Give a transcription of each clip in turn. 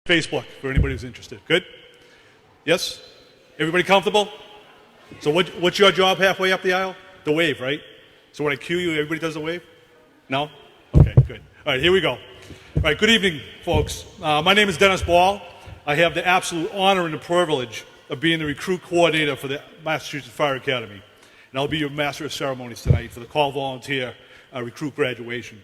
Facebook for anybody who's interested. Good? Yes? Everybody comfortable? So what's your job halfway up the aisle? The wave, right? So when I cue you, everybody does the wave? No? Okay, good. All right, here we go. All right, good evening, folks. My name is Dennis Ball. I have the absolute honor and the privilege of being the recruit coordinator for the Massachusetts Fire Academy. And I'll be your master of ceremonies tonight for the call volunteer recruit graduation.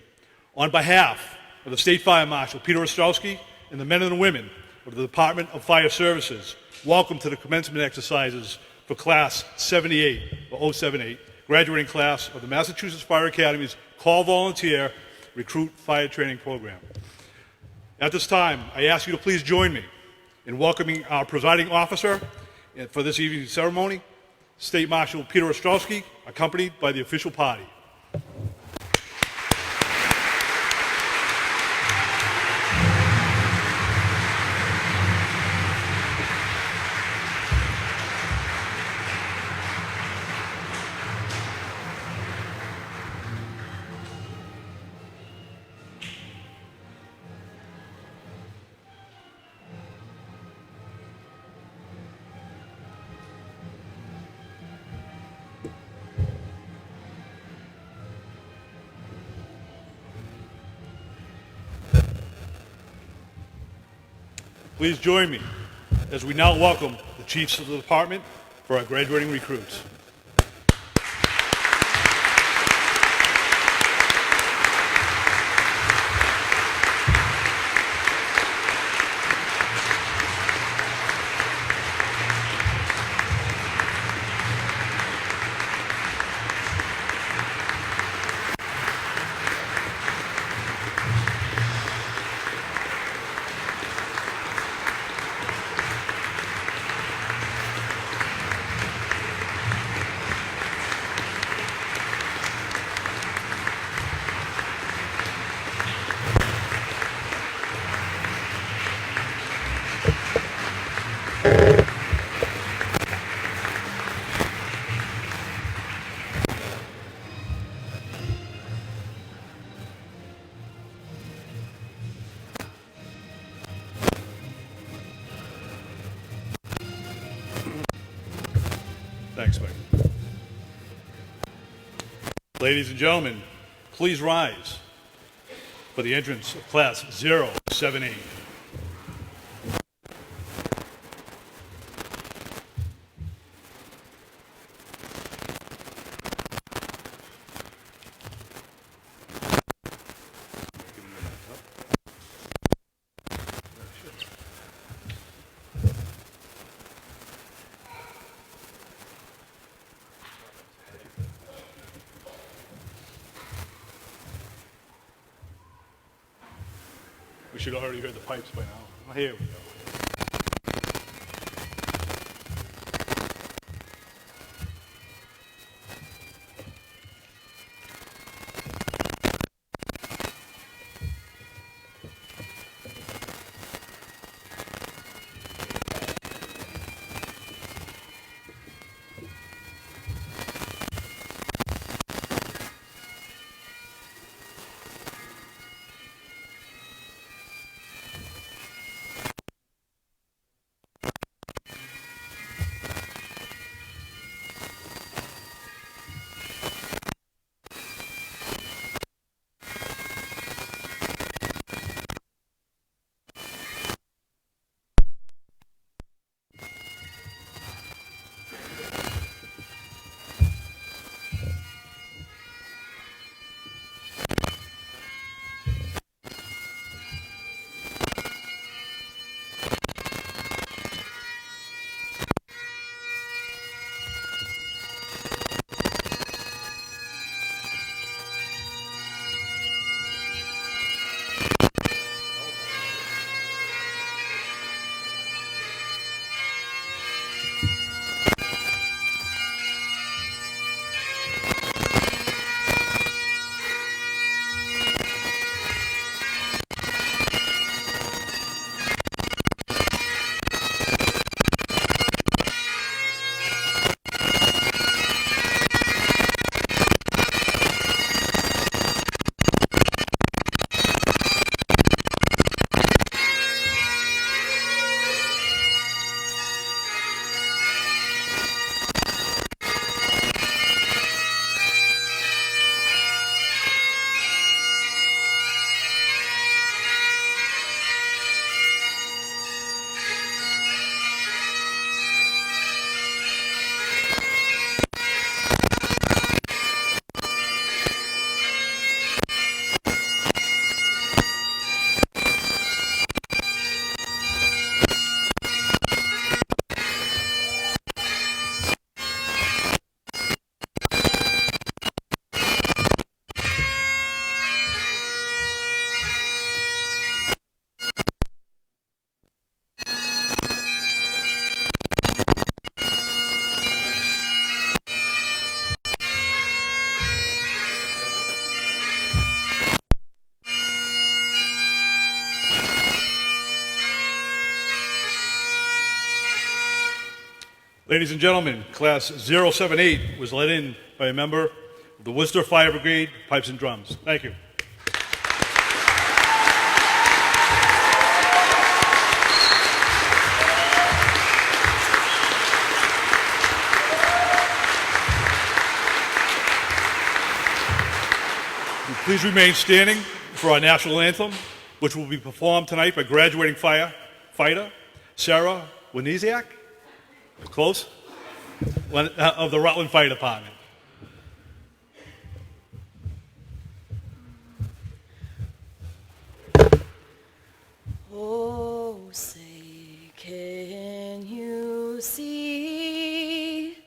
On behalf of the State Fire Marshal, Peter Ostrowski, and the men and the women of the Department of Fire Services, welcome to the commencement exercises for Class 78, or 078, graduating class of the Massachusetts Fire Academy's Call Volunteer Recruit Fire Training Program. At this time, I ask you to please join me in welcoming our presiding officer for this evening's ceremony, State Marshal Peter Ostrowski, accompanied by the official party. Please join me as we now welcome the chiefs of the department for our graduating recruits. Thanks, Mike. Ladies and gentlemen, please rise for the entrance of Class 078. We should have already heard the pipes by now. Oh, here we go. Ladies and gentlemen, Class 078 was led in by a member of the Worcester Fire Brigade, Pipes and Drums. Thank you. Please remain standing for our national anthem, which will be performed tonight by graduating firefighter Sarah Winiziak, close, of the Rutland Fire Department. Oh, say, can you see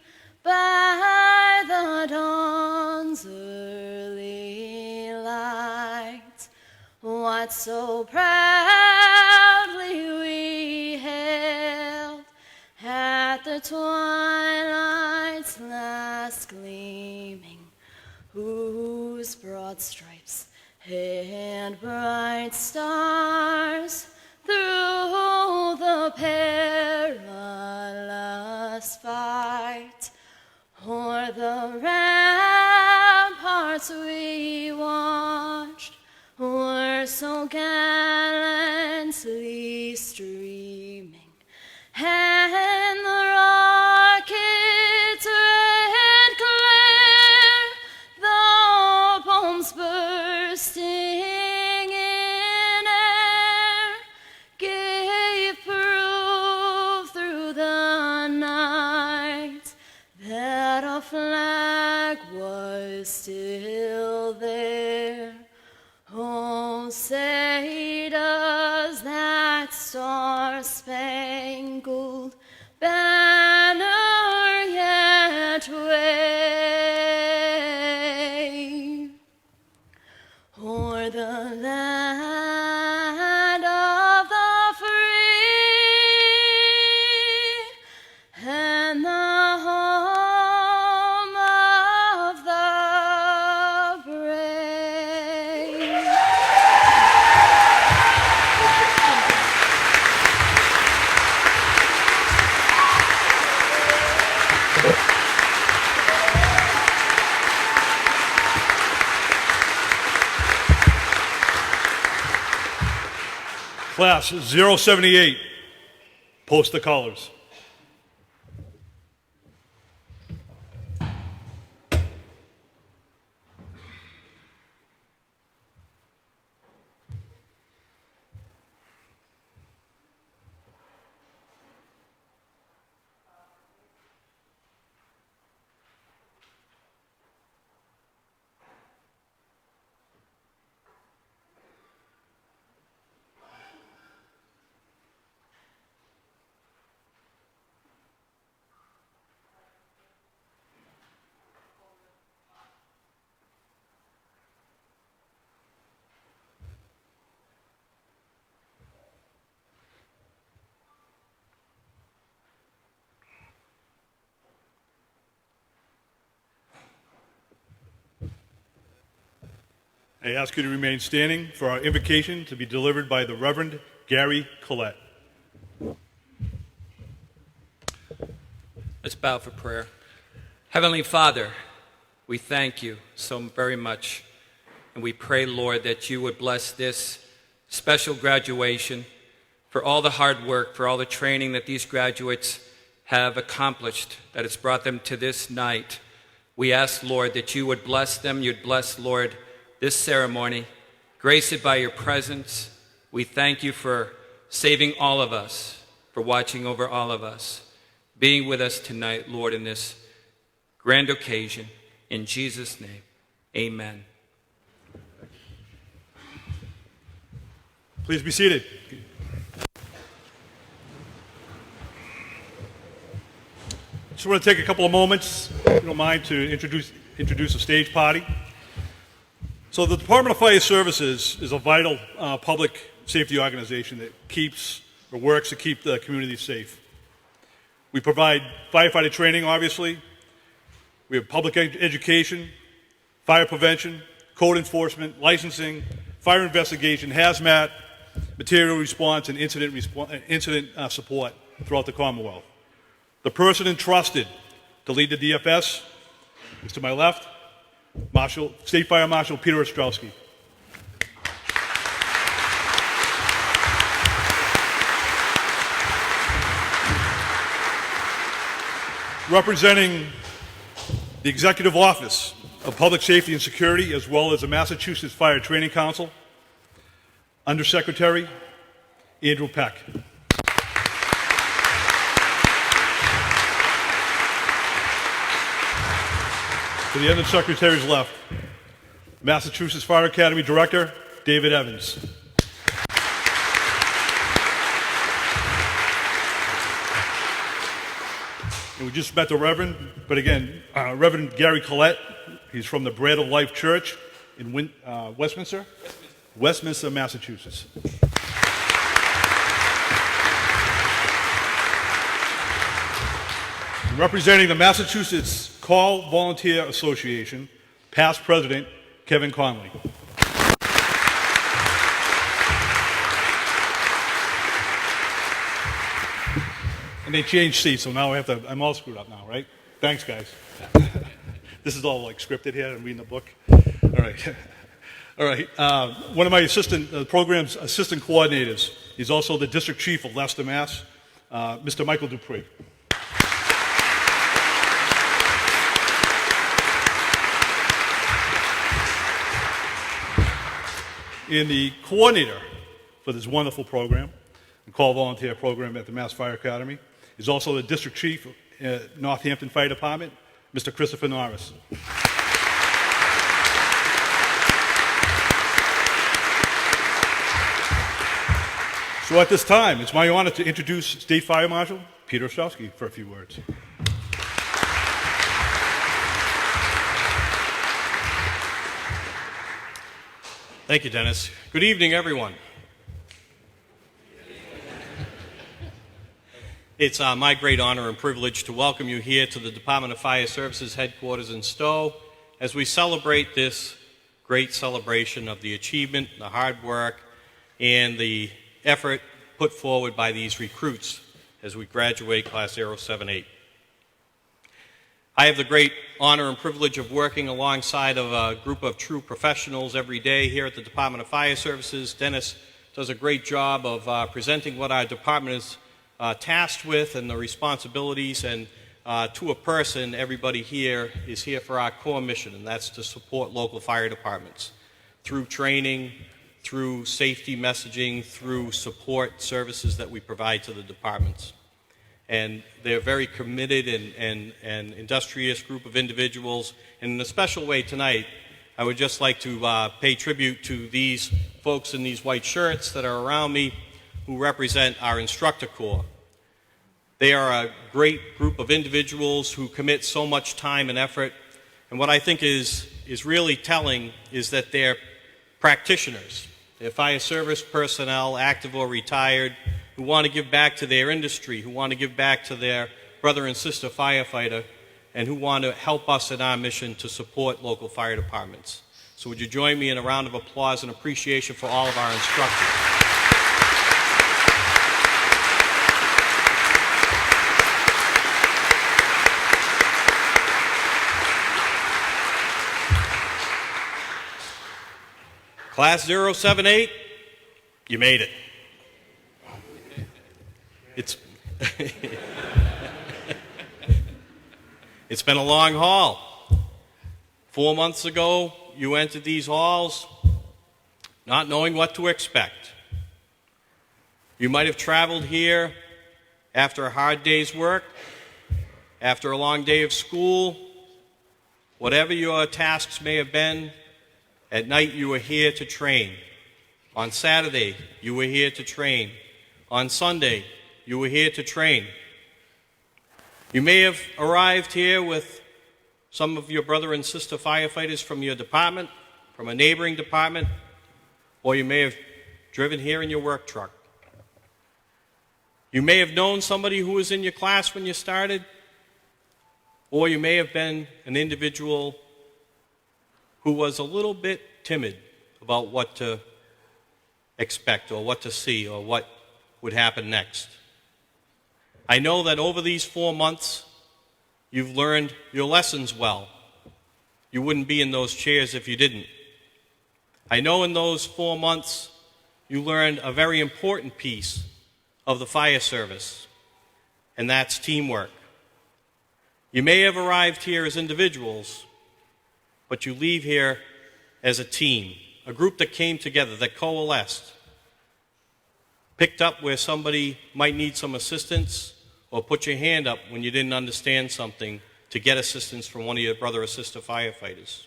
by the dawn's early light what so proudly we hailed at the twilight's last gleaming, whose broad stripes and bright stars through the perilous fight o'er the ramparts we watched were so gallantly streaming, and the rocket's red glare, the bombs bursting in air, gave proof through the night that our flag was still there. Oh, say does that star-spangled banner yet wave o'er the land of the free and the home of the brave? Class 078, post the colors. I ask you to remain standing for our invocation to be delivered by the Reverend Gary Collette. Let's bow for prayer. Heavenly Father, we thank you so very much, and we pray, Lord, that you would bless this special graduation for all the hard work, for all the training that these graduates have accomplished, that has brought them to this night. We ask, Lord, that you would bless them, you'd bless, Lord, this ceremony, grace it by your presence. We thank you for saving all of us, for watching over all of us, being with us tonight, Lord, in this grand occasion. In Jesus' name, amen. Please be seated. Just want to take a couple of moments, if you don't mind, to introduce a stage party. So the Department of Fire Services is a vital public safety organization that works to keep the community safe. We provide firefighter training, obviously. We have public education, fire prevention, code enforcement, licensing, fire investigation, hazmat, material response, and incident support throughout the Commonwealth. The person entrusted to lead the DFS is to my left, State Fire Marshal Peter Ostrowski. Representing the Executive Office of Public Safety and Security, as well as the Massachusetts Fire Training Council, Undersecretary Andrew Peck. To the Undersecretary's left, Massachusetts Fire Academy Director David Evans. And we just met the Reverend, but again, Reverend Gary Collette. He's from the Bread of Life Church in Westminster, Massachusetts. Representing the Massachusetts Call Volunteer Association, past president Kevin Conley. And they changed seats, so now I'm all screwed up now, right? Thanks, guys. This is all like scripted here. I'm reading the book. All right. All right. One of my program's assistant coordinators. He's also the district chief of Leicester, Mass. Mr. Michael Dupree. And the coordinator for this wonderful program, the Call Volunteer Program at the Mass Fire Academy, is also the district chief at Northampton Fire Department, Mr. Christopher Norris. So at this time, it's my honor to introduce State Fire Marshal Peter Ostrowski for a few words. Thank you, Dennis. Good evening, everyone. It's my great honor and privilege to welcome you here to the Department of Fire Services headquarters in Stow as we celebrate this great celebration of the achievement, the hard work, and the effort put forward by these recruits as we graduate Class 078. I have the great honor and privilege of working alongside of a group of true professionals every day here at the Department of Fire Services. Dennis does a great job of presenting what our department is tasked with and the responsibilities, and to a person, everybody here is here for our core mission, and that's to support local fire departments through training, through safety messaging, through support services that we provide to the departments. And they're a very committed and industrious group of individuals. And in a special way tonight, I would just like to pay tribute to these folks in these white shirts that are around me who represent our instructor corps. They are a great group of individuals who commit so much time and effort. And what I think is really telling is that they're practitioners. They're fire service personnel, active or retired, who want to give back to their industry, who want to give back to their brother and sister firefighter, and who want to help us in our mission to support local fire departments. So would you join me in a round of applause and appreciation for all of our instructors. Class 078, you made it. It's been a long haul. 4 months ago, you entered these halls not knowing what to expect. You might have traveled here after a hard day's work, after a long day of school, whatever your tasks may have been. At night, you were here to train. On Saturday, you were here to train. On Sunday, you were here to train. You may have arrived here with some of your brother and sister firefighters from your department, from a neighboring department, or you may have driven here in your work truck. You may have known somebody who was in your class when you started, or you may have been an individual who was a little bit timid about what to expect or what to see or what would happen next. I know that over these 4 months, you've learned your lessons well. You wouldn't be in those chairs if you didn't. I know in those 4 months, you learned a very important piece of the fire service, and that's teamwork. You may have arrived here as individuals, but you leave here as a team, a group that came together, that coalesced, picked up where somebody might need some assistance, or put your hand up when you didn't understand something to get assistance from one of your brother or sister firefighters.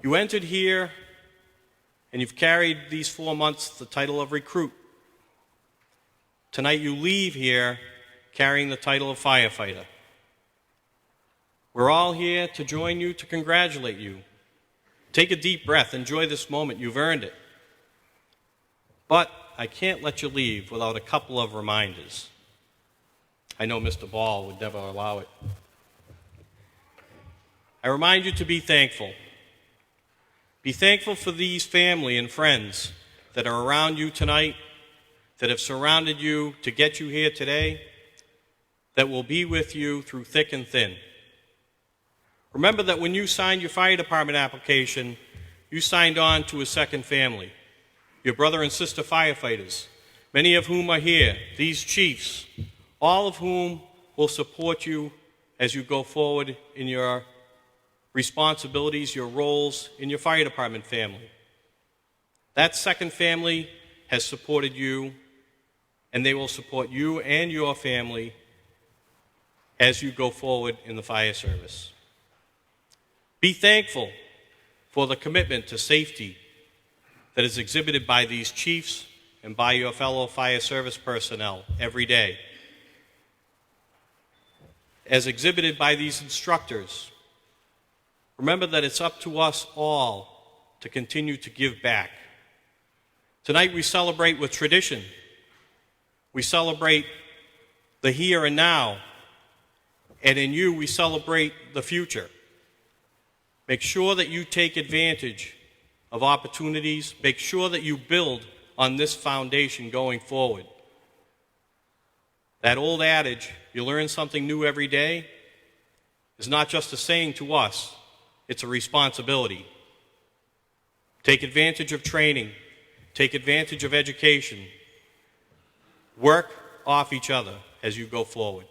You entered here, and you've carried these 4 months the title of recruit. Tonight you leave here carrying the title of firefighter. We're all here to join you, to congratulate you. Take a deep breath, enjoy this moment, you've earned it. But I can't let you leave without a couple of reminders. I know Mr. Ball would never allow it. I remind you to be thankful. Be thankful for these family and friends that are around you tonight, that have surrounded you to get you here today, that will be with you through thick and thin. Remember that when you signed your fire department application, you signed on to a second family, your brother and sister firefighters, many of whom are here, these chiefs, all of whom will support you as you go forward in your responsibilities, your roles in your fire department family. That second family has supported you, and they will support you and your family as you go forward in the fire service. Be thankful for the commitment to safety that is exhibited by these chiefs and by your fellow fire service personnel every day. As exhibited by these instructors, remember that it's up to us all to continue to give back. Tonight we celebrate with tradition. We celebrate the here and now, and in you we celebrate the future. Make sure that you take advantage of opportunities. Make sure that you build on this foundation going forward. That old adage, you learn something new every day, is not just a saying to us, it's a responsibility. Take advantage of training. Take advantage of education. Work off each other as you go forward.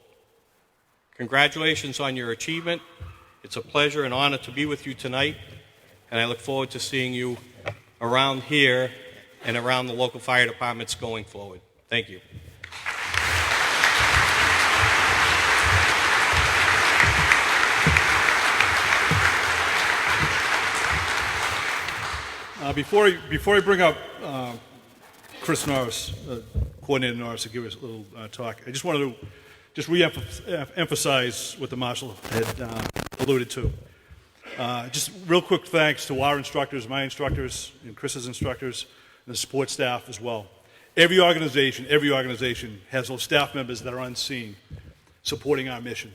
Congratulations on your achievement. It's a pleasure and honor to be with you tonight, and I look forward to seeing you around here and around the local fire departments going forward. Thank you. Before I bring up Chris Norris, Coordinator Norris, to give us a little talk, I just wanted to re-emphasize what the Marshal had alluded to. Just real quick thanks to our instructors, my instructors, and Chris's instructors, and the support staff as well. Every organization has those staff members that are unseen supporting our mission.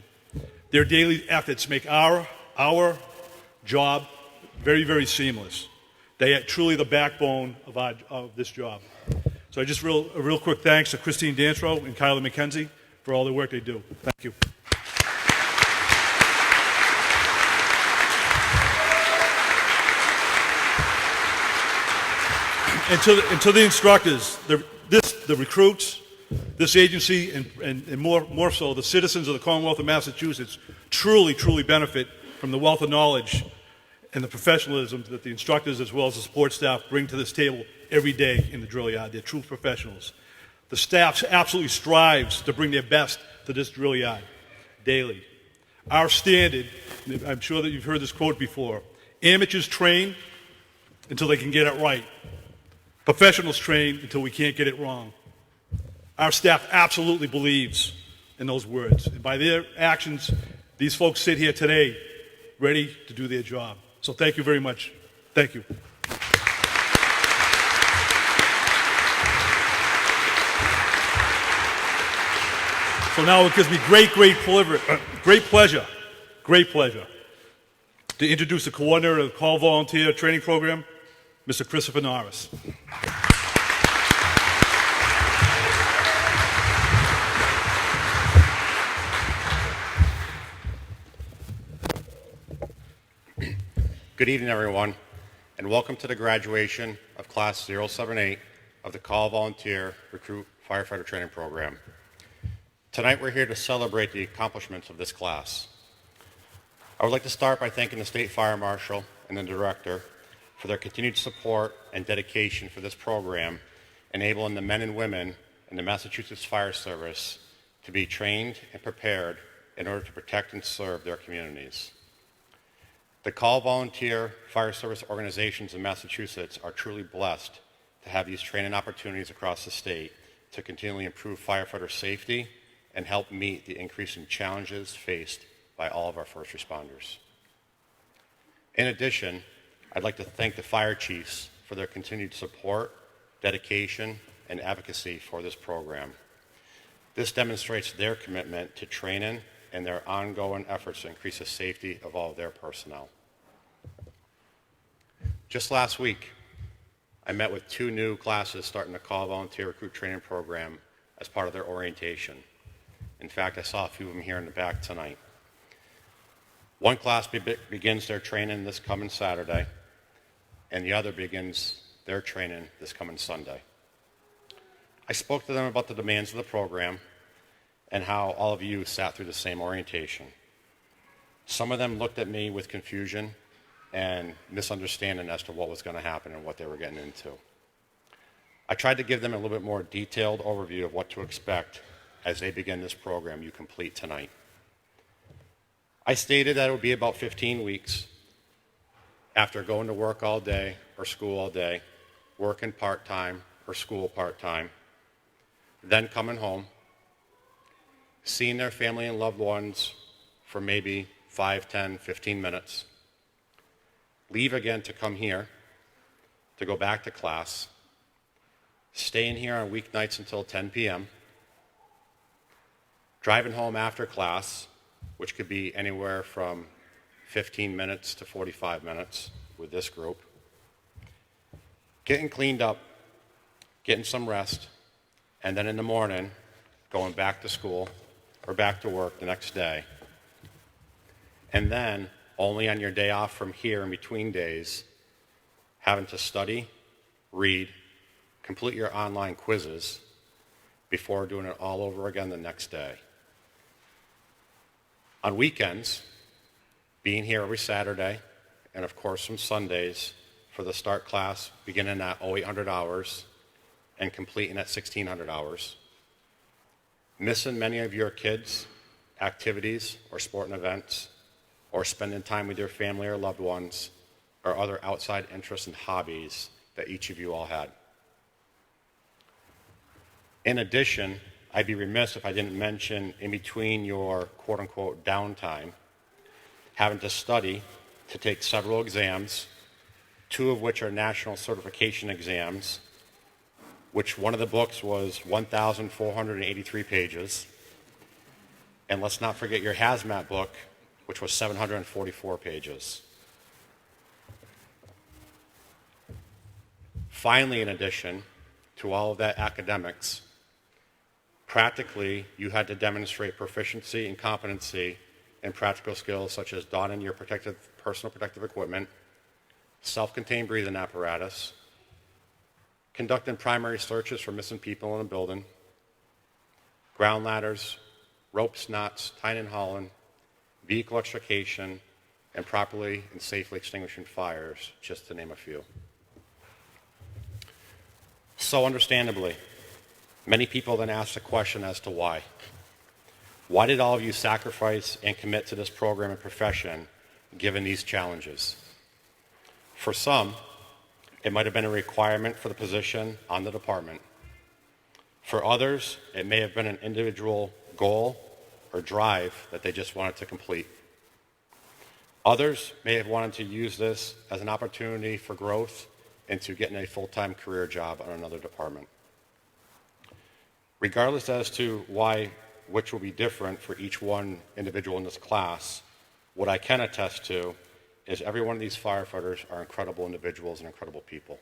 Their daily efforts make our job very, very seamless. They are truly the backbone of this job. So just a real quick thanks to Christine Danstro and Kyla McKenzie for all the work they do. Thank you. And to the instructors, the recruits, this agency, and more so the citizens of the Commonwealth of Massachusetts truly benefit from the wealth of knowledge and the professionalism that the instructors as well as the support staff bring to this table every day in the drill yard. They're true professionals. The staff absolutely strives to bring their best to this drill yard daily. Our standard, I'm sure that you've heard this quote before, amateurs train until they can get it right. Professionals train until we can't get it wrong. Our staff absolutely believes in those words. And by their actions, these folks sit here today ready to do their job. So thank you very much. Thank you. So now it gives me great pleasure to introduce the coordinator of the Call Volunteer Training Program, Mr. Christopher Norris. Good evening, everyone, and welcome to the graduation of Class 078 of the Call Volunteer Recruit Firefighter Training Program. Tonight, we're here to celebrate the accomplishments of this class. I would like to start by thanking the State Fire Marshal and the Director for their continued support and dedication for this program, enabling the men and women in the Massachusetts Fire Service to be trained and prepared in order to protect and serve their communities. The Call Volunteer Fire Service organizations in Massachusetts are truly blessed to have these training opportunities across the state to continually improve firefighter safety and help meet the increasing challenges faced by all of our first responders. In addition, I'd like to thank the fire chiefs for their continued support, dedication, and advocacy for this program. This demonstrates their commitment to training and their ongoing efforts to increase the safety of all of their personnel. Just last week, I met with 2 new classes starting the Call Volunteer Recruit Training Program as part of their orientation. In fact, I saw a few of them here in the back tonight. One class begins their training this coming Saturday, and the other begins their training this coming Sunday. I spoke to them about the demands of the program and how all of you sat through the same orientation. Some of them looked at me with confusion and misunderstanding as to what was going to happen and what they were getting into. I tried to give them a little bit more detailed overview of what to expect as they begin this program you complete tonight. I stated that it would be about 15 weeks after going to work all day or school all day, working part-time or school part-time, then coming home, seeing their family and loved ones for maybe 5, 10, 15 minutes, leave again to come here, to go back to class, staying here on weeknights until 10 p.m., driving home after class, which could be anywhere from 15 minutes to 45 minutes with this group, getting cleaned up, getting some rest, and then in the morning, going back to school or back to work the next day. And then, only on your day off from here in between days, having to study, read, complete your online quizzes before doing it all over again the next day. On weekends, being here every Saturday, and of course some Sundays for the start class beginning at 0800 hours and completing at 1600 hours. Missing many of your kids' activities or sporting events, or spending time with your family or loved ones, or other outside interests and hobbies that each of you all had. In addition, I'd be remiss if I didn't mention in between your quote-unquote downtime, having to study to take several exams, 2 of which are national certification exams, which one of the books was 1,483 pages. And let's not forget your hazmat book, which was 744 pages. Finally, in addition to all of that academics, practically, you had to demonstrate proficiency and competency in practical skills such as donning your personal protective equipment, self-contained breathing apparatus, conducting primary searches for missing people in a building, ground ladders, ropes, knots, tying and hauling, vehicle extrication, and properly and safely extinguishing fires, just to name a few. So understandably, many people then ask the question as to why. Why did all of you sacrifice and commit to this program and profession given these challenges? For some, it might have been a requirement for the position on the department. For others, it may have been an individual goal or drive that they just wanted to complete. Others may have wanted to use this as an opportunity for growth into getting a full-time career job on another department. Regardless as to which will be different for each one individual in this class, what I can attest to is every one of these firefighters are incredible individuals and incredible people.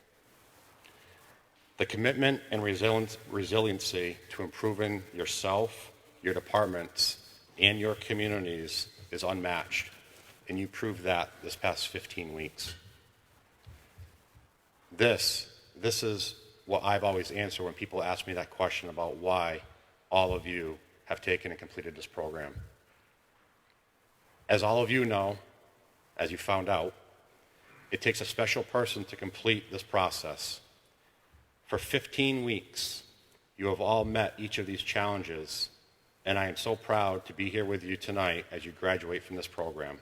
The commitment and resiliency to improving yourself, your departments, and your communities is unmatched. and you proved that this past 15 weeks. This is what I've always answered when people ask me that question about why all of you have taken and completed this program. As all of you know, as you found out, it takes a special person to complete this process. For 15 weeks, you have all met each of these challenges, and I am so proud to be here with you tonight as you graduate from this program.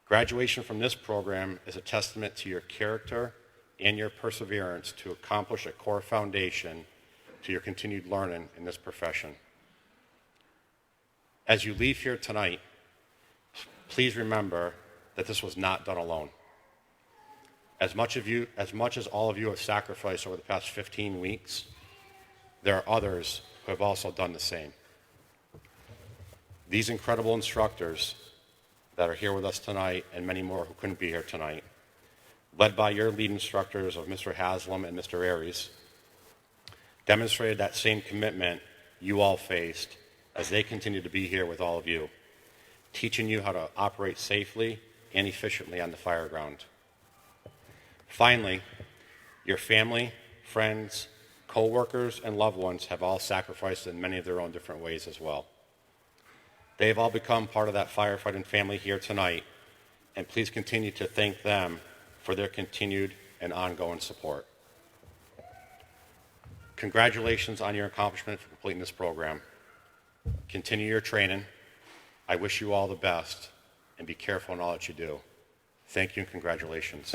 Graduation from this program is a testament to your character and your perseverance to accomplish a core foundation to your continued learning in this profession. As you leave here tonight, please remember that this was not done alone. As much as all of you have sacrificed over the past 15 weeks, there are others who have also done the same. These incredible instructors that are here with us tonight, and many more who couldn't be here tonight, led by your lead instructors of Mr. Haslam and Mr. Aries, demonstrated that same commitment you all faced as they continue to be here with all of you, teaching you how to operate safely and efficiently on the fire ground. Finally, your family, friends, co-workers, and loved ones have all sacrificed in many of their own different ways as well. They have all become part of that firefighting family here tonight, and please continue to thank them for their continued and ongoing support. Congratulations on your accomplishment for completing this program. Continue your training. I wish you all the best, and be careful in all that you do. Thank you and congratulations.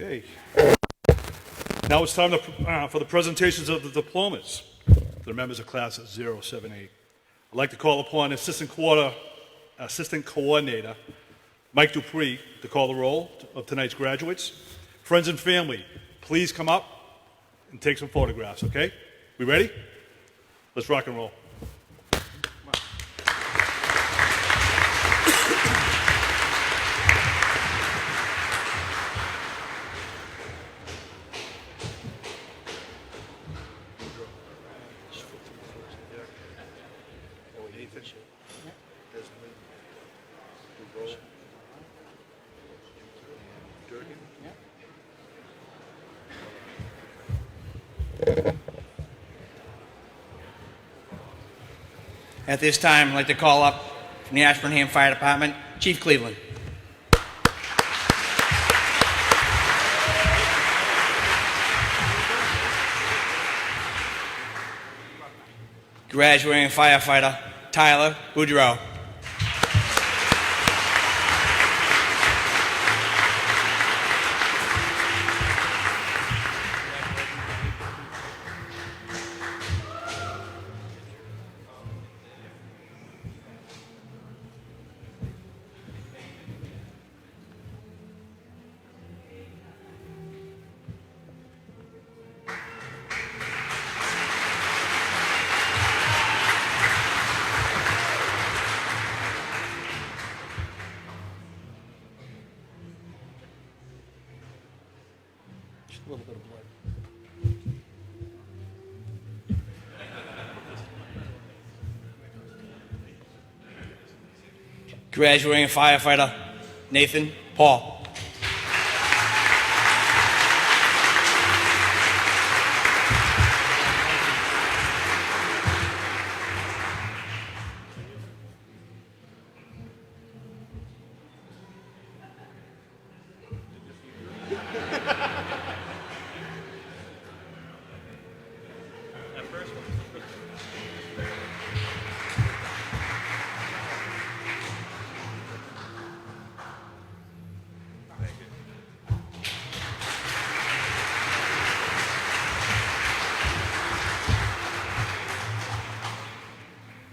Okay. Now it's time for the presentations of the diplomas to the members of class 078. I'd like to call upon Assistant Coordinator Mike Dupree to call the roll of tonight's graduates. Friends and family, please come up and take some photographs, okay? We ready? Let's rock and roll. At this time, I'd like to call up from the Ashburnham Fire Department, Chief Cleveland. Graduating firefighter, Tyler Boudreau. A little bit of blood. Graduating firefighter, Nathan Paul.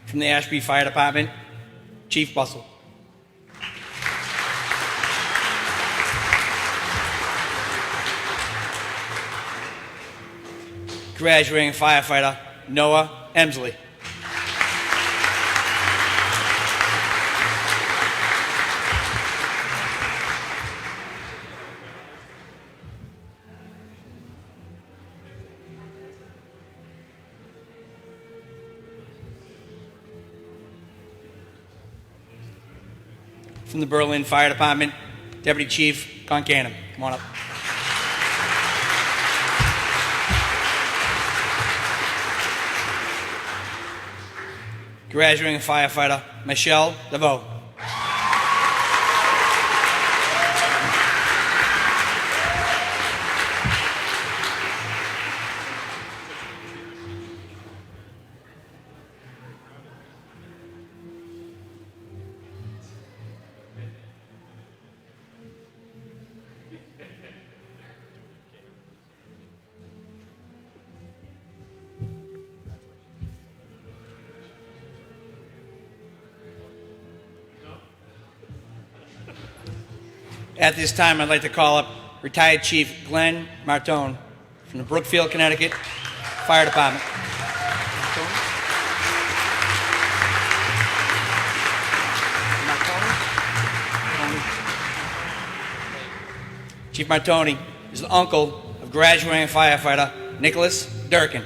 From the Ashby Fire Department, Chief Bustle. Graduating firefighter, Noah Emsley. From the Berlin Fire Department, Deputy Chief Concannon. Come on up. Graduating firefighter Michelle DeVoe. At this time, I'd like to call up retired Chief Glenn Martone from the Brookfield, Connecticut Fire Department. Chief Martone is the uncle of graduating firefighter Nicholas Durkin.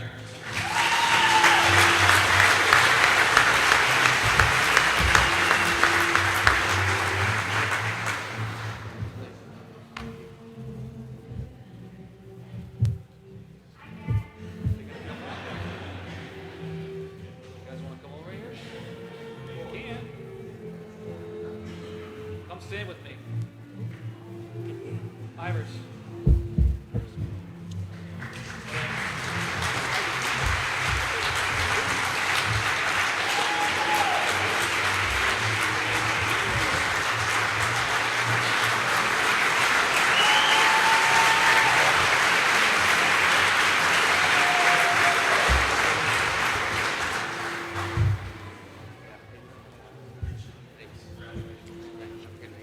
Stand with me. Ivers.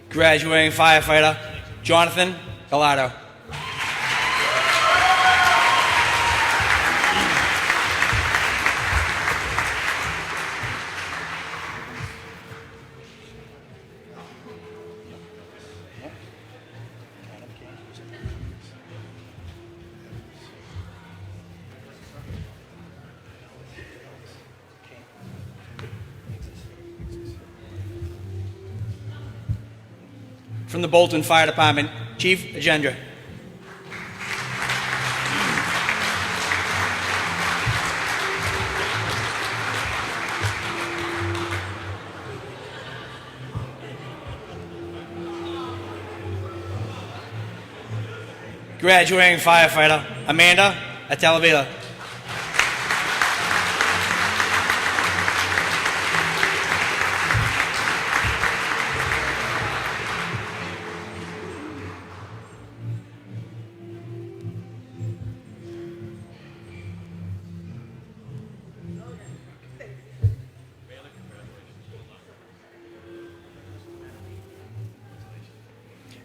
Graduating firefighter Jonathan Gallardo. From the Bolton Fire Department, Chief Agendra. Graduating firefighter Amanda Atalavila.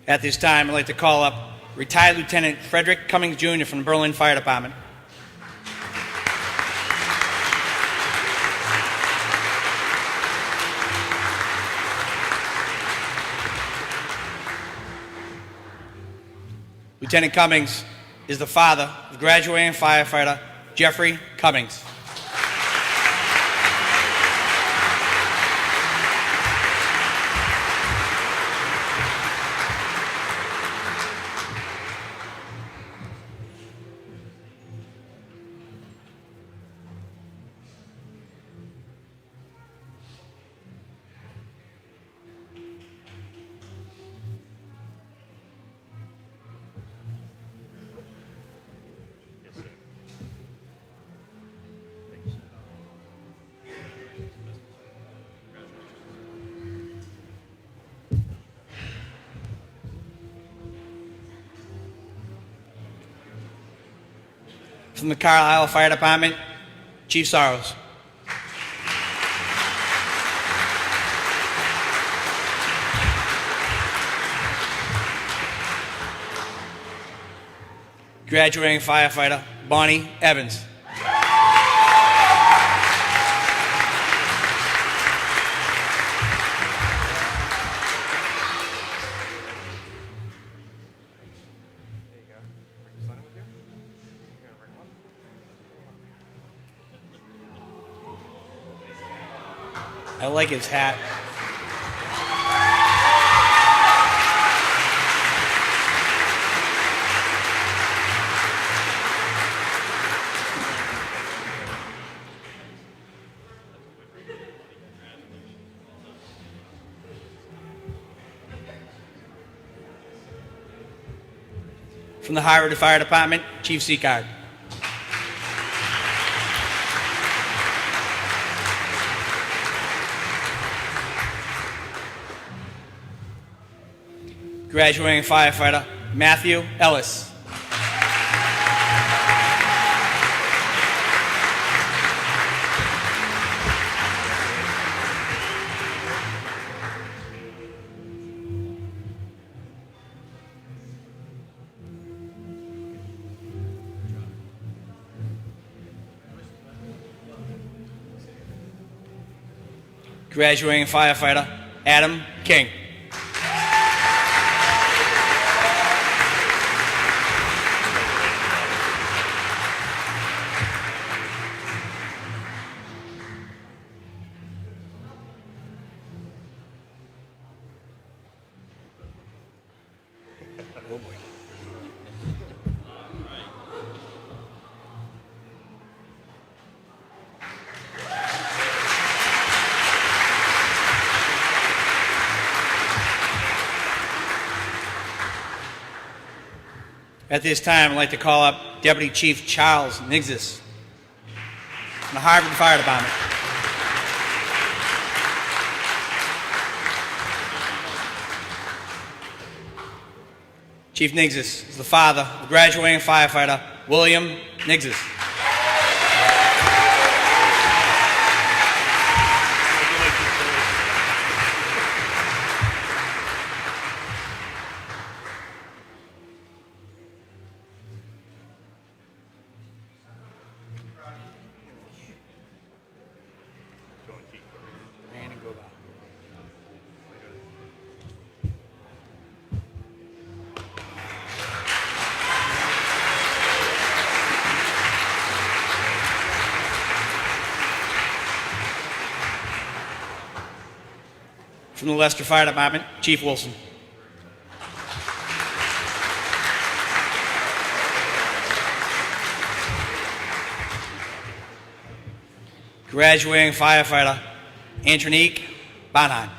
At this time, I'd like to call up retired Lieutenant Frederick Cummings Jr. from the Berlin Fire Department. Lieutenant Cummings is the father of graduating firefighter Jeffrey Cummings. From the Carlisle Fire Department, Chief Sorrows. Graduating firefighter Bonnie Evans. I like his hat. From the Harvard Fire Department, Chief Seacard. Graduating firefighter, Matthew Ellis. Graduating firefighter, Adam King. At this time, I'd like to call up Deputy Chief Charles Nixis from the Harvard Fire Department. Chief Nixis is the father of graduating firefighter William Nixis. From the Leicester Fire Department, Chief Wilson. Graduating firefighter, Antronique Bonheim.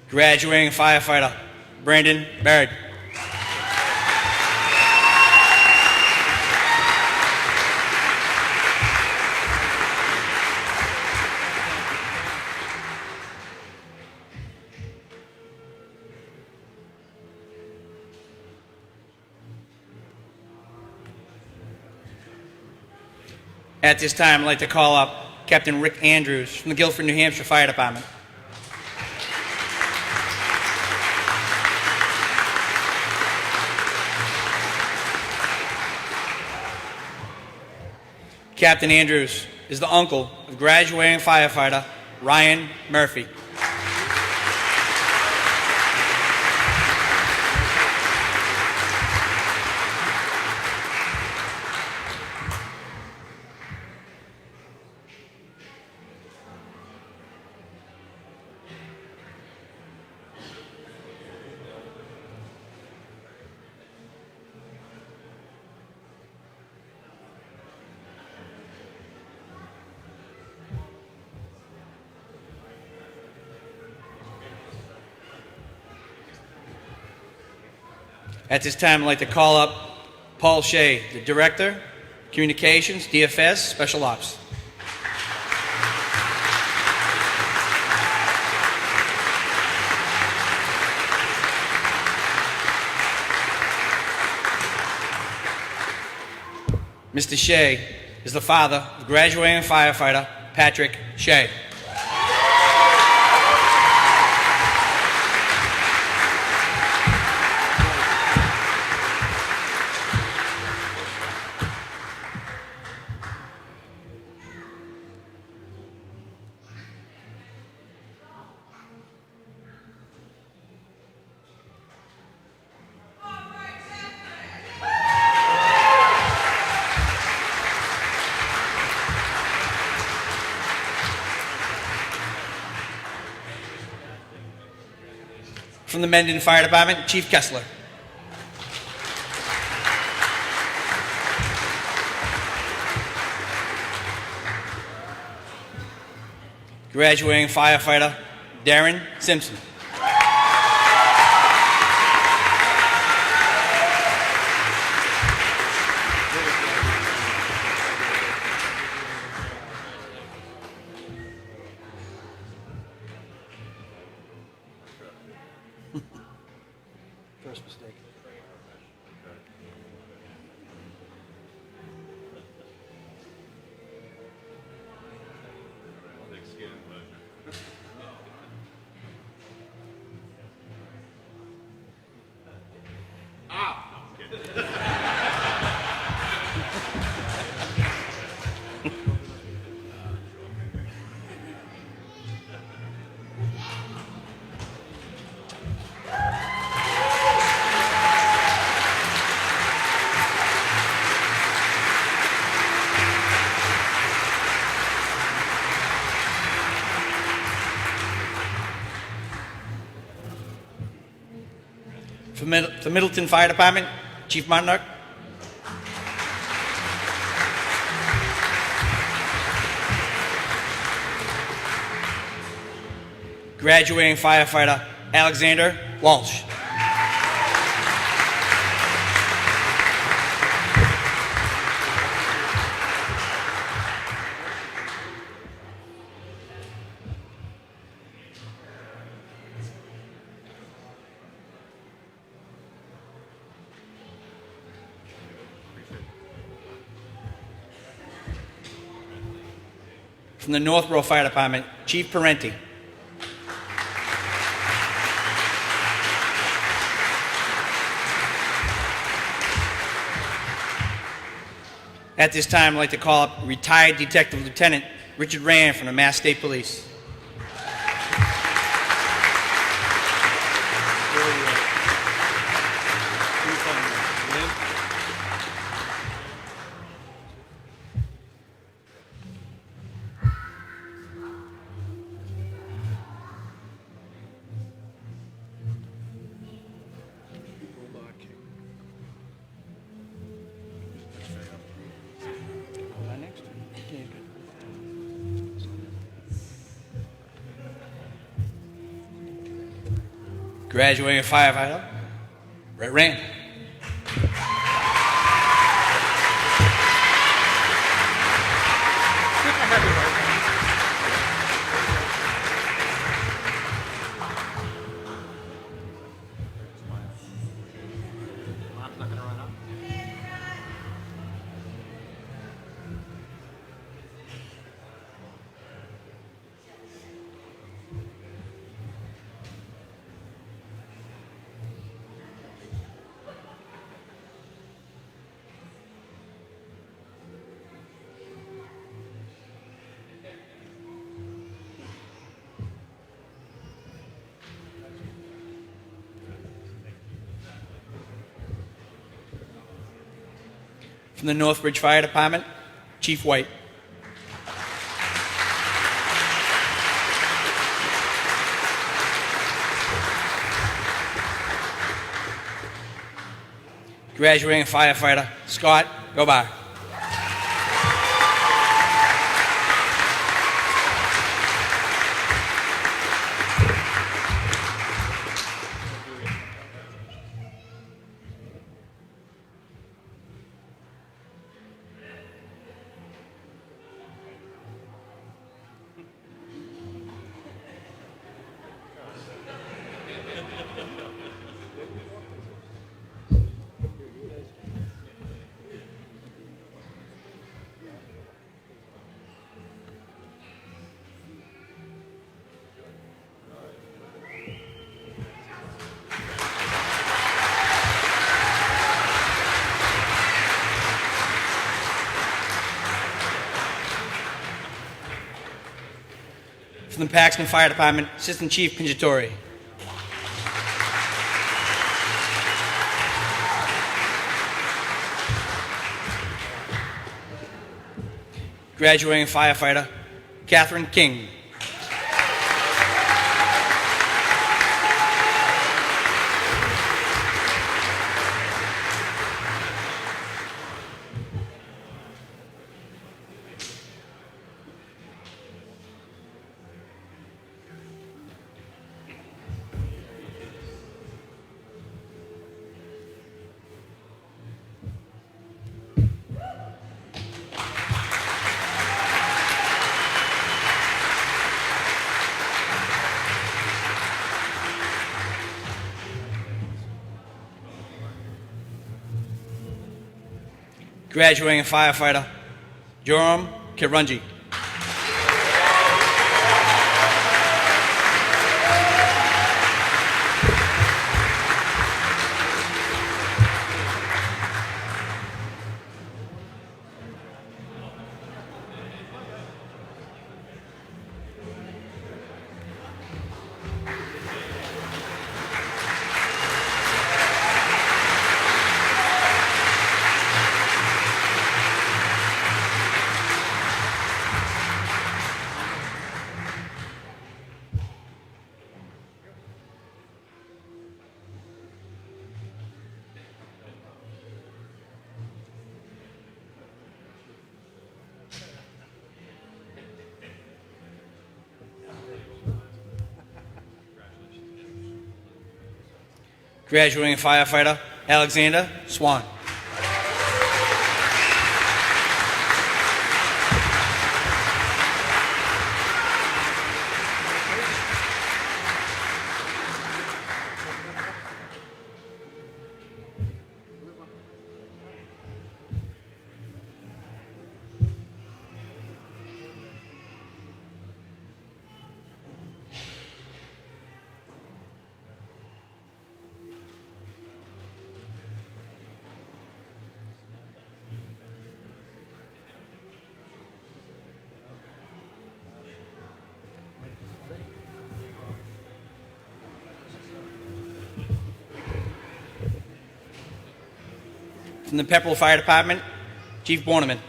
Graduating firefighter, Brandon Baird. At this time, I'd like to call up Captain Rick Andrews from the Guilford, New Hampshire Fire Department. Captain Andrews is the uncle of graduating firefighter Ryan Murphy. At this time, I'd like to call up Paul Shea, the Director, Communications, DFS, Special Ops. Mr. Shea is the father of graduating firefighter Patrick Shea. From the Mendon Fire Department, Chief Kessler. Graduating firefighter, Darren Simpson. First mistake. For Middleton Fire Department, Chief Monarch. Graduating firefighter, Alexander Walsh. From the Northborough Fire Department, Chief Parenti. At this time, I'd like to call up retired Detective Lieutenant Richard Rand from the Mass State Police. Graduating firefighter, Brett Rand. From the Northbridge Fire Department, Chief White. Graduating firefighter, Scott Gobar. From the Paxton Fire Department, Assistant Chief Pinjatori. Graduating firefighter, Catherine King. Graduating firefighter Joram Kirunji. Graduating firefighter Alexander Swan. From the Pepperell Fire Department, Chief Borneman.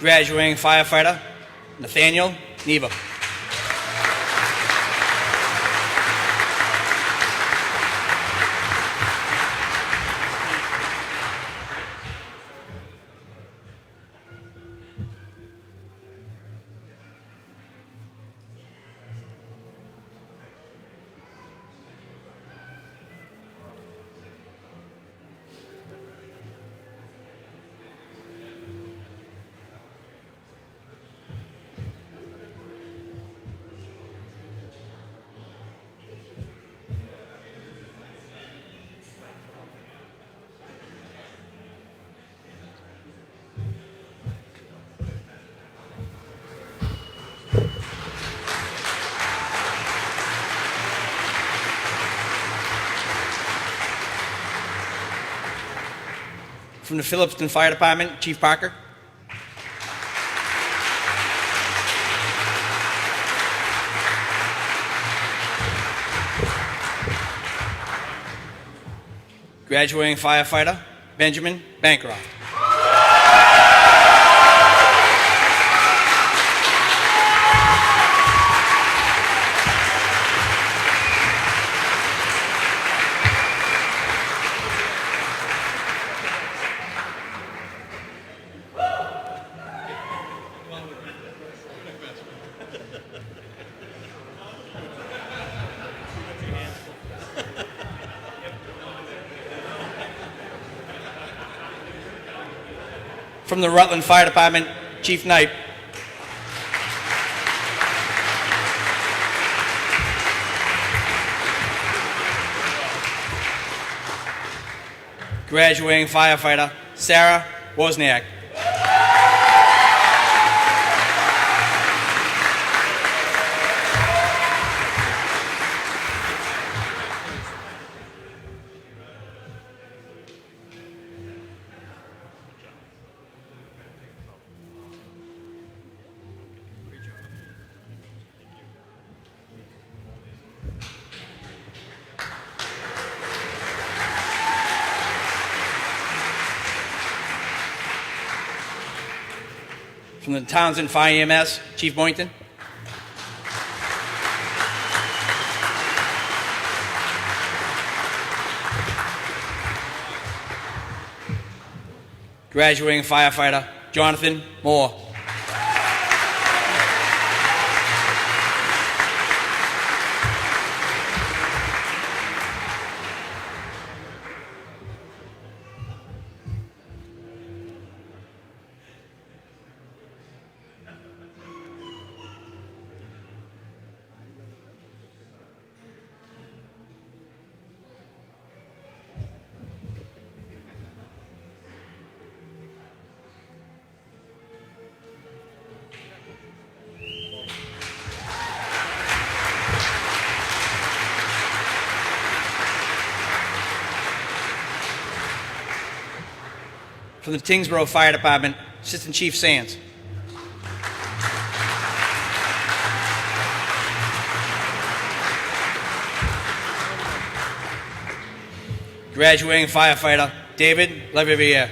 Graduating firefighter Nathaniel Neva. From the Phillipston Fire Department, Chief Parker. Graduating firefighter Benjamin Bancroft. From the Rutland Fire Department, Chief Knight. Graduating firefighter Sarah Wozniak. From the Townsend Fire EMS, Chief Boynton. Graduating firefighter Jonathan Moore. From the Tingsboro Fire Department, Assistant Chief Sands. Graduating firefighter, David Levivier.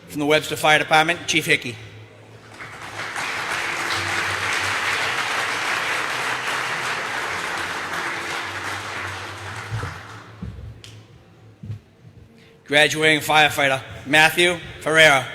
From the Webster Fire Department, Chief Hickey. Graduating firefighter, Matthew Ferreira.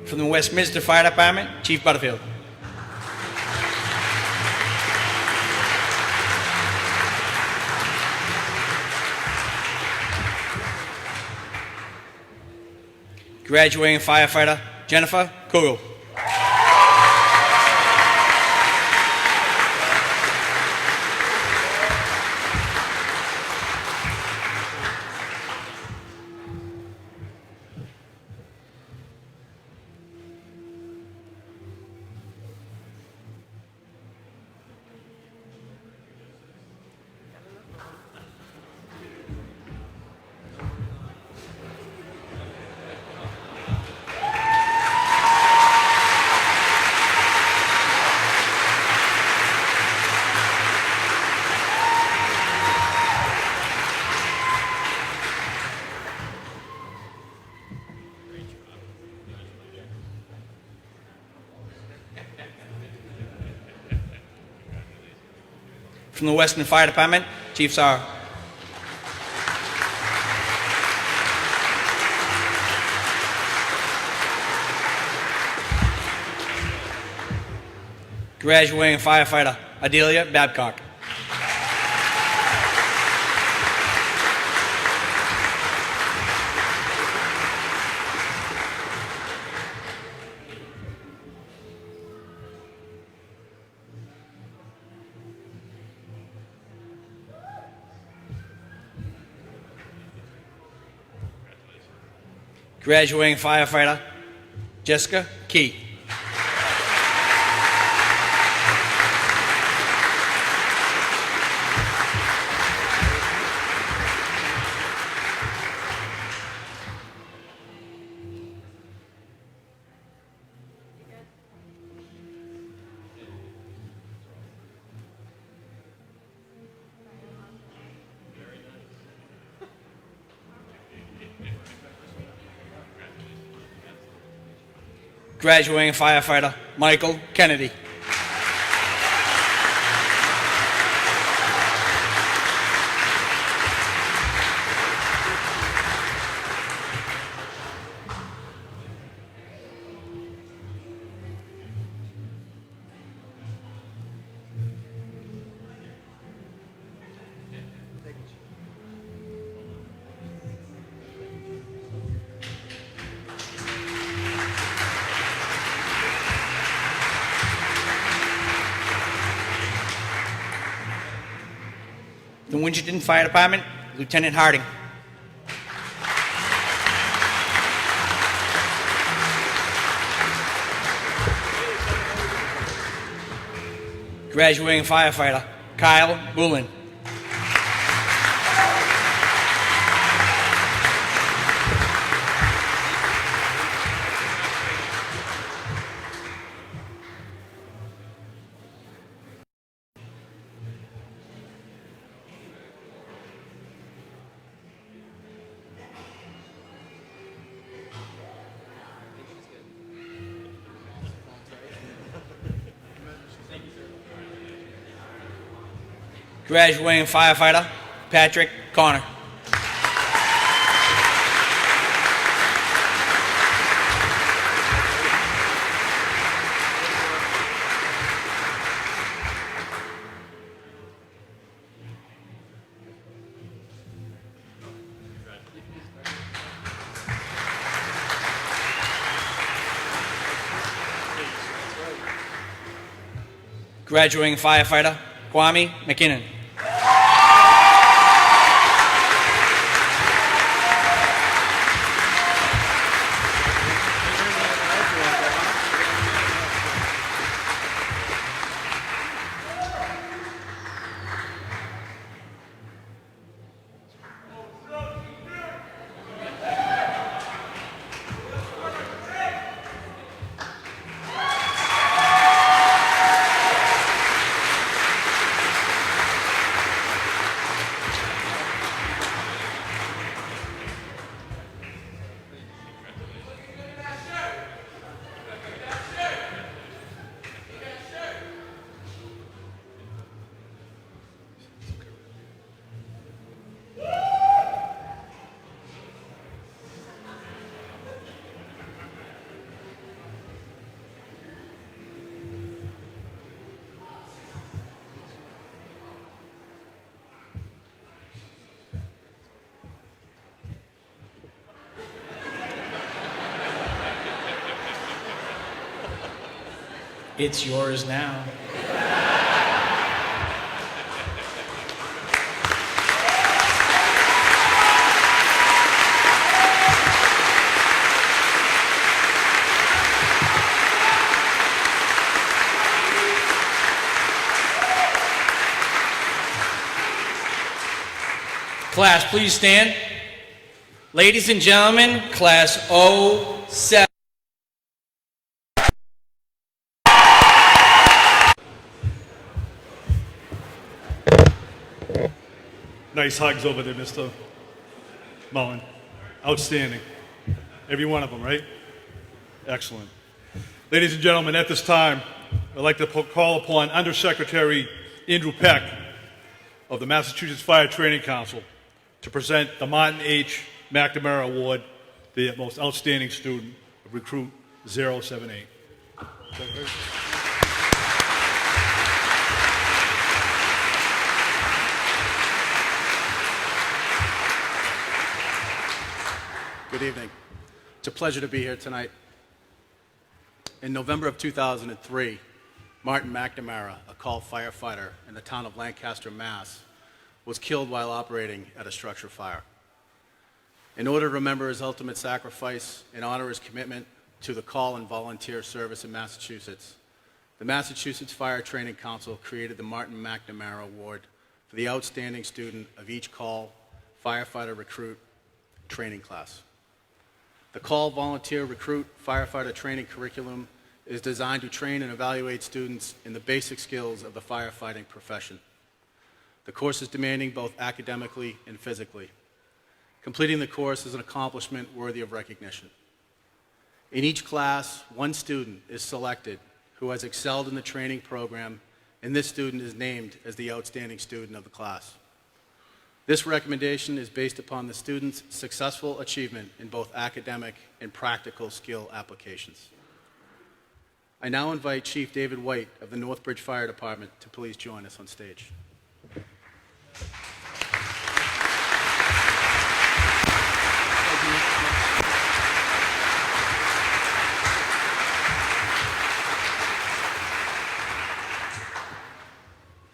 From the Westminster Fire Department, Chief Butterfield. Graduating firefighter, Jennifer Kugel. From the Western Fire Department, Chief Sarr. Graduating firefighter, Adelia Babcock. Graduating firefighter, Jessica Key. Graduating firefighter, Michael Kennedy. New Winchton Fire Department, Lieutenant Harding. Graduating firefighter, Kyle Bullen. Graduating firefighter, Patrick Connor. Graduating firefighter, Kwame McKinnon. It's yours now. Class, please stand. Ladies and gentlemen, class 07. Nice hugs over there, Mr. Mullen. Outstanding. Every one of them, right? Excellent. Ladies and gentlemen, at this time, I'd like to call upon Undersecretary Andrew Peck of the Massachusetts Fire Training Council to present the Martin H. McNamara Award to the most outstanding student of Recruit 078. Good evening. It's a pleasure to be here tonight. In November of 2003, Martin McNamara, a call firefighter in the town of Lancaster, Mass., was killed while operating at a structure fire. In order to remember his ultimate sacrifice and honor his commitment to the call and volunteer service in Massachusetts, the Massachusetts Fire Training Council created the Martin McNamara Award for the outstanding student of each call firefighter recruit training class. The Call Volunteer Recruit Firefighter Training Curriculum is designed to train and evaluate students in the basic skills of the firefighting profession. The course is demanding both academically and physically. Completing the course is an accomplishment worthy of recognition. In each class, one student is selected who has excelled in the training program, and this student is named as the outstanding student of the class. This recommendation is based upon the student's successful achievement in both academic and practical skill applications. I now invite Chief David White of the Northbridge Fire Department to please join us on stage.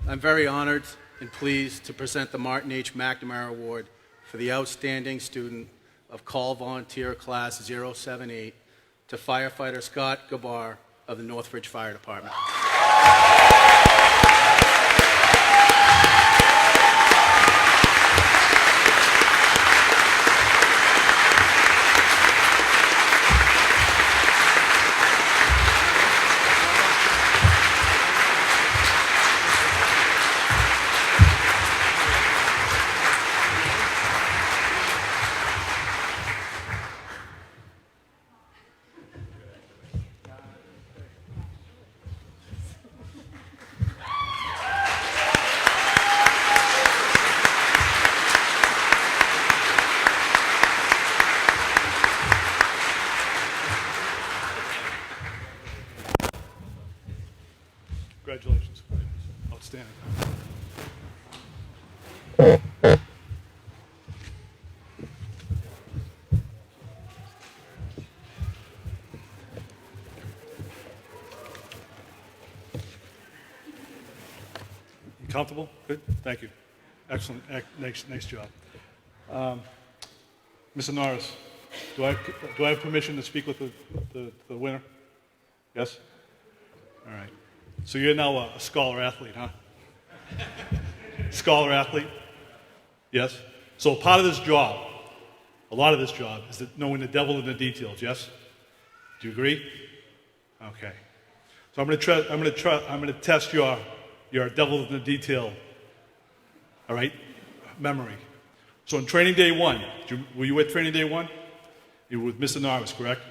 I'm very honored and pleased to present the Martin H. McNamara Award for the Outstanding Student of Call Volunteer Class 078 to firefighter Scott Gabar of the Northbridge Fire Department. Congratulations. Outstanding. You comfortable? Good? Thank you. Excellent. Nice job. Mr. Norris, do I have permission to speak with the winner? Yes? All right. So you're now a scholar athlete, huh? Scholar athlete? Yes? So part of this job, a lot of this job, is knowing the devil in the details, yes? Do you agree? Okay. So I'm going to test your devil in the detail, all right, memory. So on training day one, were you at training day one? You were with Mr. Norris, correct?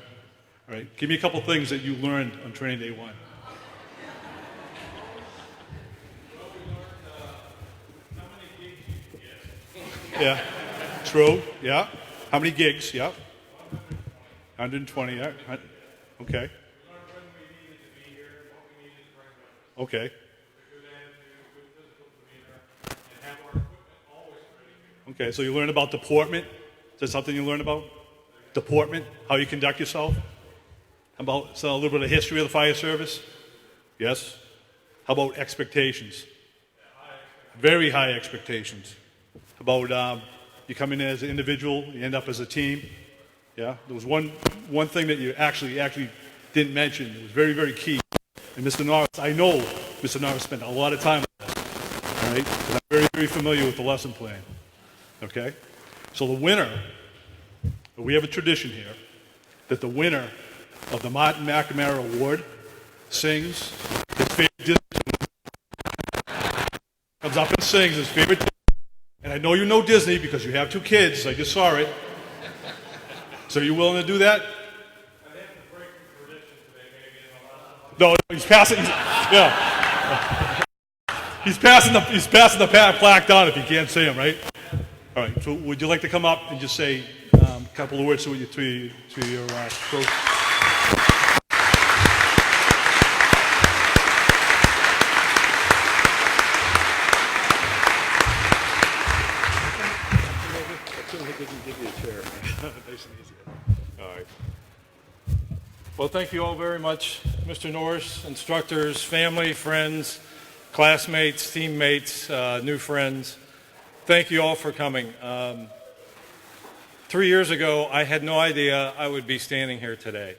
All right. Give me a couple things that you learned on training day one. Yeah, true, yeah. How many gigs, yeah. 120, yeah. Okay. Okay. Okay, so you learn about deportment. Is that something you learn about? Deportment, how you conduct yourself? About a little bit of history of the fire service? Yes? How about expectations? Very high expectations. About you come in as an individual, you end up as a team. Yeah, there was one thing that you actually didn't mention. It was very, very key. And Mr. Norris, I know Mr. Norris spent a lot of time on this. All right, and I'm very, very familiar with the lesson plan. Okay, so the winner, we have a tradition here that the winner of the Martin McNamara Award sings his favorite Disney tune. Comes up and sings his favorite Disney. And I know you know Disney because you have 2 kids. I just saw it. So are you willing to do that? No, he's passing. Yeah, he's passing the plaque down if you can't see him, right? All right. So would you like to come up and just say a couple of words to your coach? All right. Well, thank you all very much, Mr. Norris, instructors, family, friends, classmates, teammates, new friends. Thank you all for coming. 3 years ago, I had no idea I would be standing here today.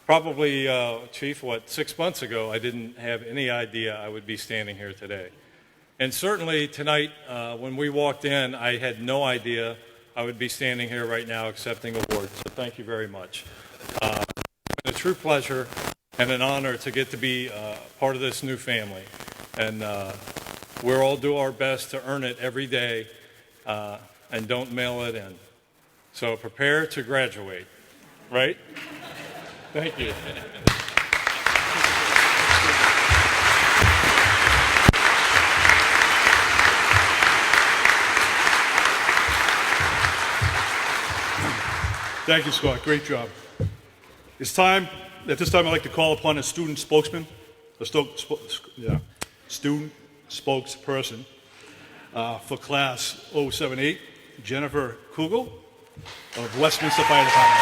Probably, Chief, 6 months ago, I didn't have any idea I would be standing here today. And certainly tonight, when we walked in, I had no idea I would be standing here right now accepting awards. So thank you very much. It's been a true pleasure and an honor to get to be part of this new family. And we'll all do our best to earn it every day and don't mail it in. So prepare to graduate, right? Thank you. Thank you, Scott. Great job. It's time. At this time, I'd like to call upon a student spokesman, student spokesperson for Class 078, Jennifer Kugel of Westminster Fire Department.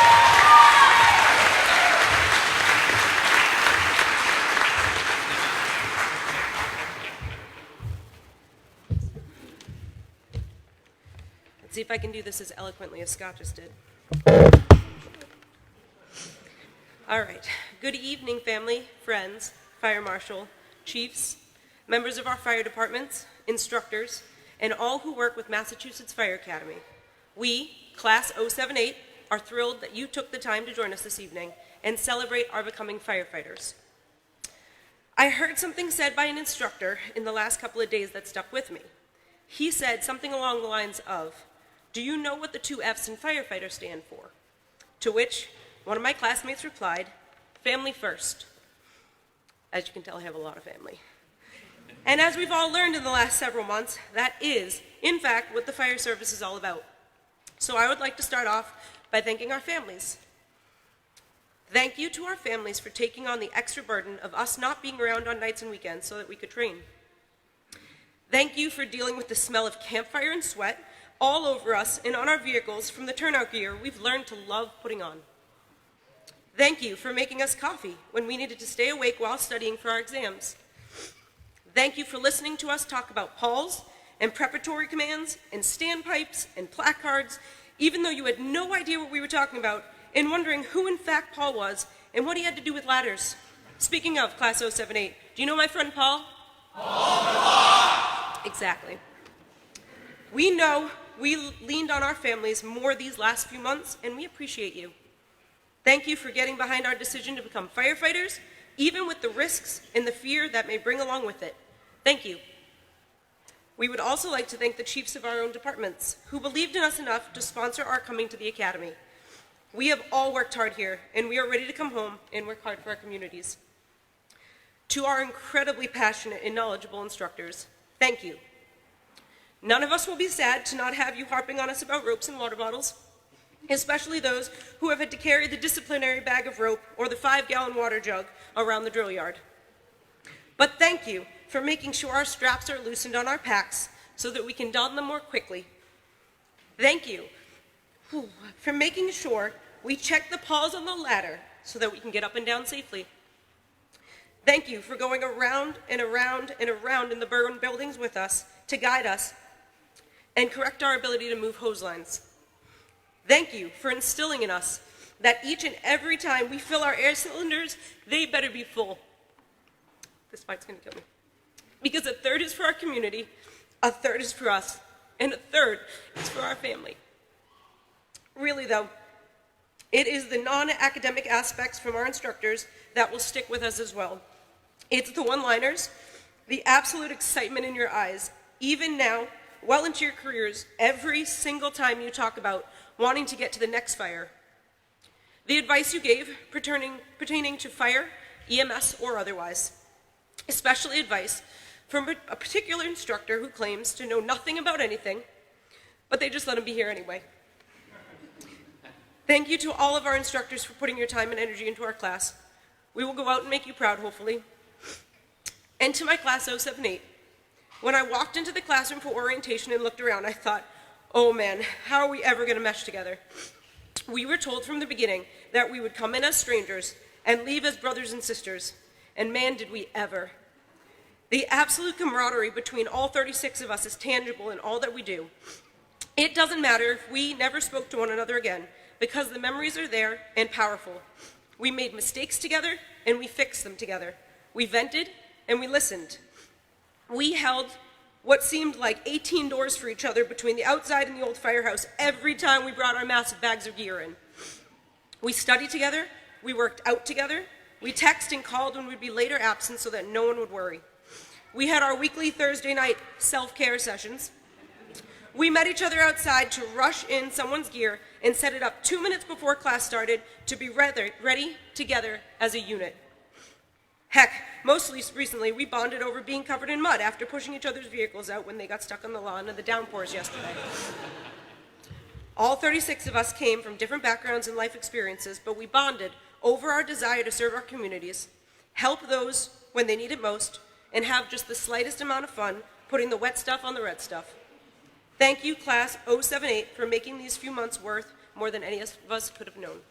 see if I can do this as eloquently as Scott just did. All right. Good evening, family, friends, fire marshal, chiefs, members of our fire departments, instructors, and all who work with Massachusetts Fire Academy. We, Class 078, are thrilled that you took the time to join us this evening and celebrate our becoming firefighters. I heard something said by an instructor in the last couple of days that stuck with me. He said something along the lines of, "Do you know what the two F's in firefighter stand for?" To which one of my classmates replied, "Family first." As you can tell, I have a lot of family. And as we've all learned in the last several months, that is, in fact, what the fire service is all about. So I would like to start off by thanking our families. Thank you to our families for taking on the extra burden of us not being around on nights and weekends so that we could train. Thank you for dealing with the smell of campfire and sweat all over us and on our vehicles from the turnout gear we've learned to love putting on. Thank you for making us coffee when we needed to stay awake while studying for our exams. Thank you for listening to us talk about Pauls and preparatory commands and standpipes and placards, even though you had no idea what we were talking about and wondering who in fact Paul was and what he had to do with ladders. Speaking of Class 078, do you know my friend Paul? Paul! Exactly. We know we leaned on our families more these last few months, and we appreciate you. Thank you for getting behind our decision to become firefighters, even with the risks and the fear that may bring along with it. Thank you. We would also like to thank the chiefs of our own departments, who believed in us enough to sponsor our coming to the academy. We have all worked hard here, and we are ready to come home and work hard for our communities. To our incredibly passionate and knowledgeable instructors, thank you. None of us will be sad to not have you harping on us about ropes and water bottles, especially those who have had to carry the disciplinary bag of rope or the 5-gallon water jug around the drill yard. But thank you for making sure our straps are loosened on our packs so that we can don them more quickly. Thank you for making sure we check the pawls on the ladder so that we can get up and down safely. Thank you for going around and around and around in the burned buildings with us to guide us and correct our ability to move hose lines. Thank you for instilling in us that each and every time we fill our air cylinders, they better be full. This fight's gonna kill me. Because a third is for our community, a third is for us, and a third is for our family. Really though, it is the non-academic aspects from our instructors that will stick with us as well. It's the one-liners, the absolute excitement in your eyes, even now, well into your careers, every single time you talk about wanting to get to the next fire. The advice you gave pertaining to fire, EMS, or otherwise. Especially advice from a particular instructor who claims to know nothing about anything, but they just let him be here anyway. Thank you to all of our instructors for putting your time and energy into our class. We will go out and make you proud, hopefully. And to my Class 078, when I walked into the classroom for orientation and looked around, I thought, oh man, how are we ever going to mesh together? We were told from the beginning that we would come in as strangers and leave as brothers and sisters, and man, did we ever. The absolute camaraderie between all 36 of us is tangible in all that we do. It doesn't matter if we never spoke to one another again, because the memories are there and powerful. We made mistakes together, and we fixed them together. We vented, and we listened. We held what seemed like 18 doors for each other between the outside and the old firehouse every time we brought our massive bags of gear in. We studied together, we worked out together, we texted and called when we'd be later absent so that no one would worry. We had our weekly Thursday night self-care sessions. We met each other outside to rush in someone's gear and set it up 2 minutes before class started to be ready together as a unit. Heck, most recently, we bonded over being covered in mud after pushing each other's vehicles out when they got stuck on the lawn in the downpours yesterday. All 36 of us came from different backgrounds and life experiences, but we bonded over our desire to serve our communities, help those when they need it most, and have just the slightest amount of fun putting the wet stuff on the red stuff. Thank you, Class 078, for making these few months worth more than any of us could have known.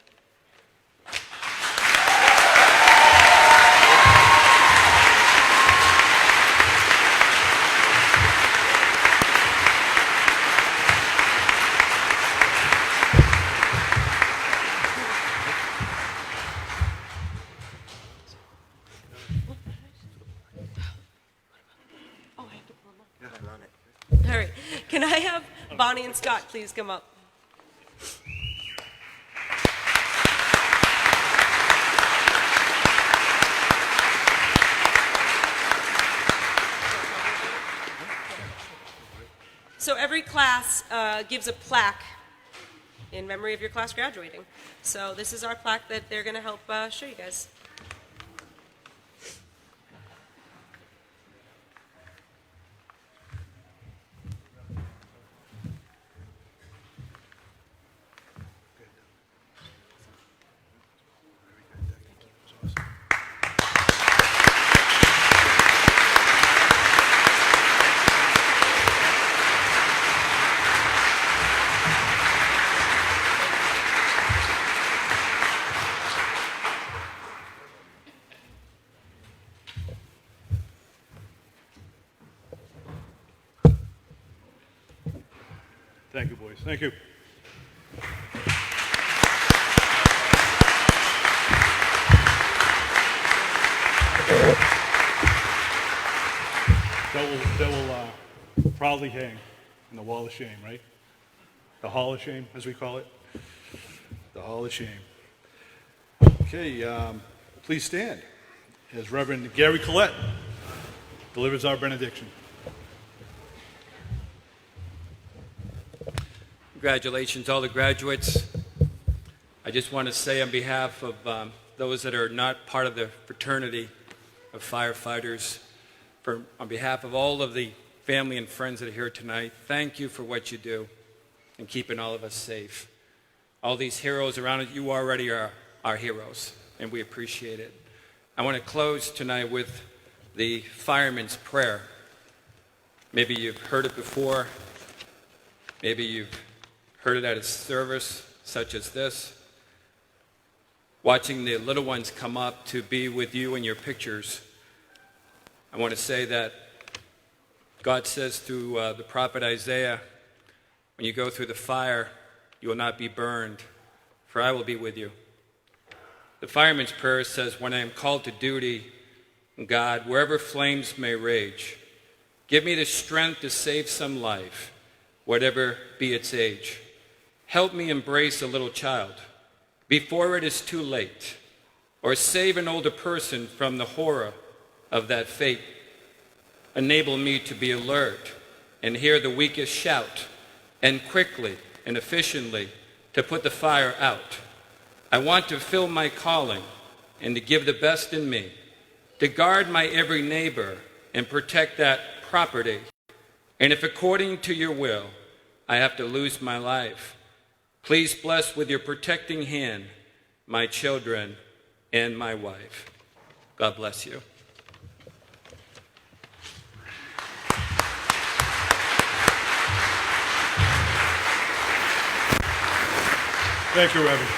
Scott please come up? So every class gives a plaque in memory of your class graduating. So this is our plaque that they're going to help show you guys. Thank you, boys. Thank you. That will proudly hang in the wall of shame, right? The hall of shame, as we call it. The hall of shame. Okay, please stand as Reverend Gary Collette delivers our benediction. Congratulations, all the graduates. I just want to say on behalf of those that are not part of the fraternity of firefighters, on behalf of all of the family and friends that are here tonight, thank you for what you do in keeping all of us safe. All these heroes around us, you already are our heroes, and we appreciate it. I want to close tonight with the fireman's prayer. Maybe you've heard it before. Maybe you've heard it at a service such as this. Watching the little ones come up to be with you in your pictures, I want to say that God says through the prophet Isaiah, when you go through the fire, you will not be burned, for I will be with you. The fireman's prayer says, when I am called to duty, God, wherever flames may rage, give me the strength to save some life, whatever be its age. Help me embrace a little child before it is too late, or save an older person from the horror of that fate. Enable me to be alert and hear the weakest shout, and quickly and efficiently to put the fire out. I want to fill my calling and to give the best in me, to guard my every neighbor and protect that property. And if according to your will I have to lose my life, please bless with your protecting hand my children and my wife. God bless you. Thank you, Reverend.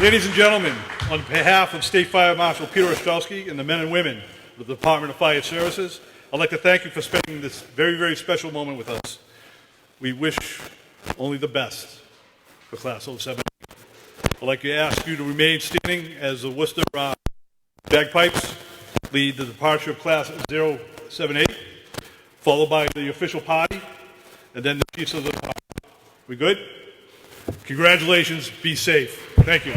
Ladies and gentlemen, on behalf of State Fire Marshal Peter Ostrowski and the men and women of the Department of Fire Services, I'd like to thank you for spending this very, very special moment with us. We wish only the best for Class 07. I'd like to ask you to remain standing as the Worcester bagpipes lead the departure of Class 078, followed by the official party, and then the chiefs of the department. We good? Congratulations. Be safe. Thank you.